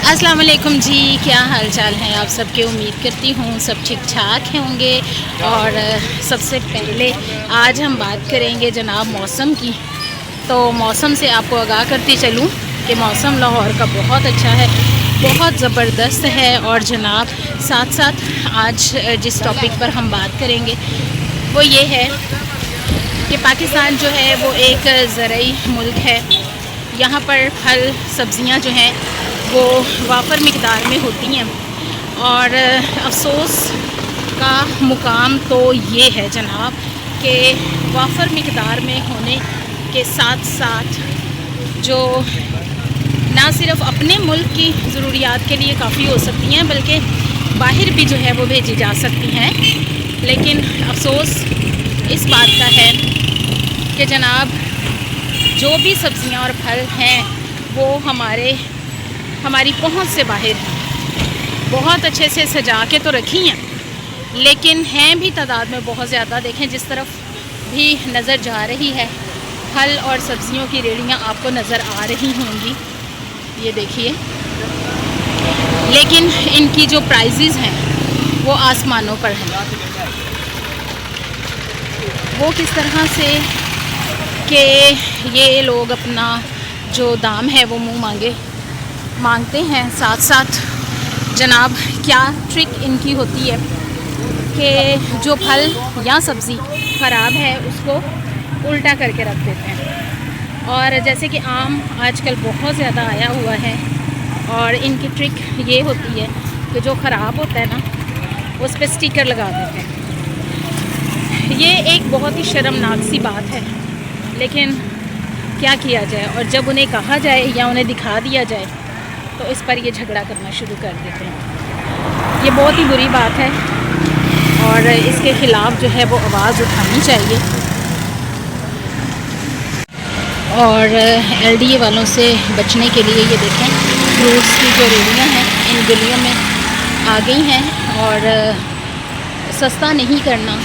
अस्सलाम वालेकुम जी, क्या हाल चाल है आप सबके। उम्मीद करती हूँ सब ठीक ठाक होंगे। और सबसे पहले आज हम बात करेंगे जनाब मौसम की। तो मौसम से आपको आगाह करती चलूँ कि मौसम लाहौर का बहुत अच्छा है, बहुत ज़बरदस्त है। और जनाब साथ साथ आज जिस टॉपिक पर हम बात करेंगे वो ये है कि पाकिस्तान जो है वो एक ज़रई मुल्क है। यहाँ पर फल सब्ज़ियाँ जो हैं वो वाफर मिक़दार में होती हैं। और अफसोस का मुकाम तो ये है जनाब कि वाफर मिक़दार में होने के साथ साथ जो ना सिर्फ़ अपने मुल्क की ज़रूरियात के लिए काफ़ी हो सकती हैं बल्कि बाहर भी जो है वो भेजी जा सकती हैं। लेकिन अफसोस इस बात का है कि जनाब जो भी सब्ज़ियाँ और फल हैं वो हमारी पहुंच से बाहर हैं। बहुत अच्छे से सजा के तो रखी हैं लेकिन हैं भी तादाद में बहुत ज़्यादा। देखें जिस तरफ भी नज़र जा रही है फल और सब्ज़ियों की रेहड़ियाँ आपको नज़र आ रही होंगी, ये देखिए। लेकिन इनकी जो प्राइजेज़ हैं वो आसमानों पर हैं। वो किस तरह से कि ये लोग अपना जो दाम है वो मुँह मांगते हैं। साथ साथ जनाब क्या ट्रिक इनकी होती है कि जो फल या सब्ज़ी ख़राब है उसको उल्टा करके रख देते हैं। और जैसे कि आम आजकल बहुत ज़्यादा आया हुआ है और इनकी ट्रिक ये होती है कि जो ख़राब होता है ना उस पर स्टिकर लगा देते हैं। ये एक बहुत ही शर्मनाक सी बात है लेकिन क्या किया जाए। और जब उन्हें कहा जाए या उन्हें दिखा दिया जाए तो इस पर ये झगड़ा करना शुरू कर देते हैं। ये बहुत ही बुरी बात है और इसके ख़िलाफ़ जो है वो आवाज़ उठानी चाहिए। और LDA वालों से बचने के लिए ये देखें फ्रूट्स की जो रेहड़ियाँ हैं इन गलियों में आ गई हैं। और सस्ता नहीं करना।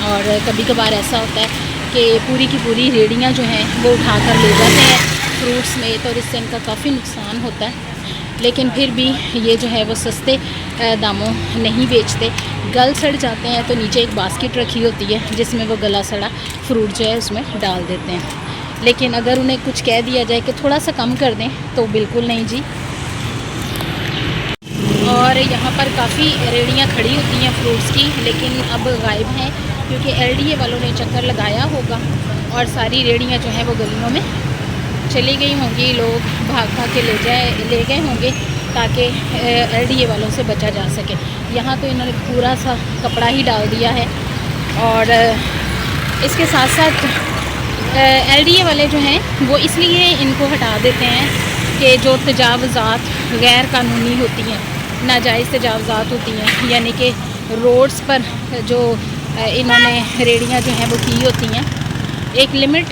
और कभी कभार ऐसा होता है कि पूरी की पूरी रेहड़ियाँ जो हैं वो उठा कर ले जाते हैं फ्रूट्स में, तो इससे इनका काफ़ी नुकसान होता है। लेकिन फिर भी ये जो है वो सस्ते दामों नहीं बेचते। गल सड़ जाते हैं तो नीचे एक बास्केट रखी होती है जिसमें वो गला सड़ा फ्रूट जो है उसमें डाल देते हैं। लेकिन अगर उन्हें कुछ कह दिया जाए कि थोड़ा सा कम कर दें तो बिल्कुल नहीं जी। और यहाँ पर काफ़ी रेहड़ियाँ खड़ी होती हैं फ्रूट्स की लेकिन अब गायब हैं क्योंकि LDA वालों ने चक्कर लगाया होगा और सारी रेहड़ियाँ जो हैं वो गलियों में चली गई होंगी। लोग भाग के ले गए होंगे ताकि LDA वालों से बचा जा सके। यहाँ तो इन्होंने पूरा सा कपड़ा ही डाल दिया है। और इसके साथ साथ LDA वाले जो हैं वो इसलिए इनको हटा देते हैं कि जो तजावज़ात गैर कानूनी होती हैं, नाजायज़ तजावज़ात होती हैं, यानी कि रोड्स पर जो इन्होंने रेहड़ियाँ जो हैं वो की होती हैं एक लिमिट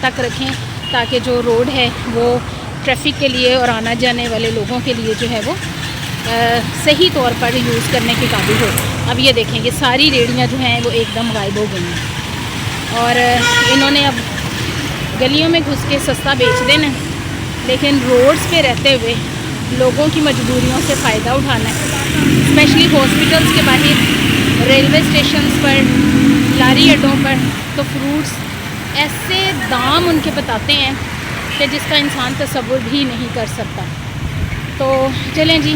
तक रखें ताकि जो रोड है वो ट्रैफिक के लिए और आना जाने वाले लोगों के लिए जो है वो सही तौर पर यूज़ करने के काबिल हो। अब ये देखेंगे सारी रेहड़ियाँ जो हैं वो एकदम गायब हो गई हैं। और इन्होंने अब गलियों में घुस के सस्ता बेच देना लेकिन रोड्स पे रहते हुए लोगों की मजबूरियों से फ़ायदा उठाना है। स्पेशली हॉस्पिटल्स के बाहर, रेलवे स्टेशंस पर, लारी अड्डों पर तो फ्रूट्स ऐसे दाम उनके बताते हैं कि जिसका इंसान तसव्वुर भी नहीं कर सकता। तो चलें जी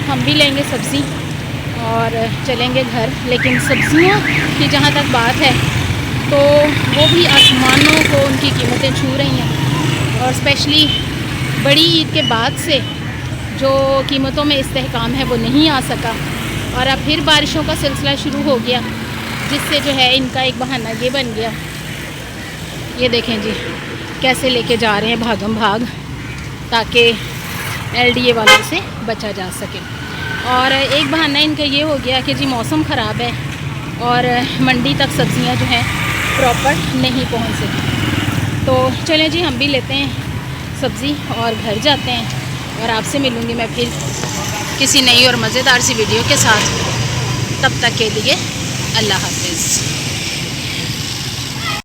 हम भी लेंगे सब्ज़ी और चलेंगे घर। लेकिन सब्ज़ियों की जहाँ तक बात है तो वो भी आसमानों को उनकी कीमतें छू रही हैं। और स्पेशली बड़ी ईद के बाद से जो कीमतों में इस्तेहकाम है वो नहीं आ सका और अब फिर बारिशों का सिलसिला शुरू हो गया जिससे जो है इनका एक बहाना ये बन गया। ये देखें जी कैसे लेके जा रहे हैं भागम भाग ताकि LDA वालों से बचा जा सके। और एक बहाना इनका ये हो गया कि जी मौसम ख़राब है और मंडी तक सब्ज़ियां जो हैं प्रॉपर नहीं पहुंच सकी। तो चलें जी हम भी लेते हैं सब्ज़ी और घर जाते हैं। और आपसे मिलूँगी मैं फिर किसी नई और मज़ेदार सी वीडियो के साथ। तब तक के लिए अल्लाह हाफ़िज़।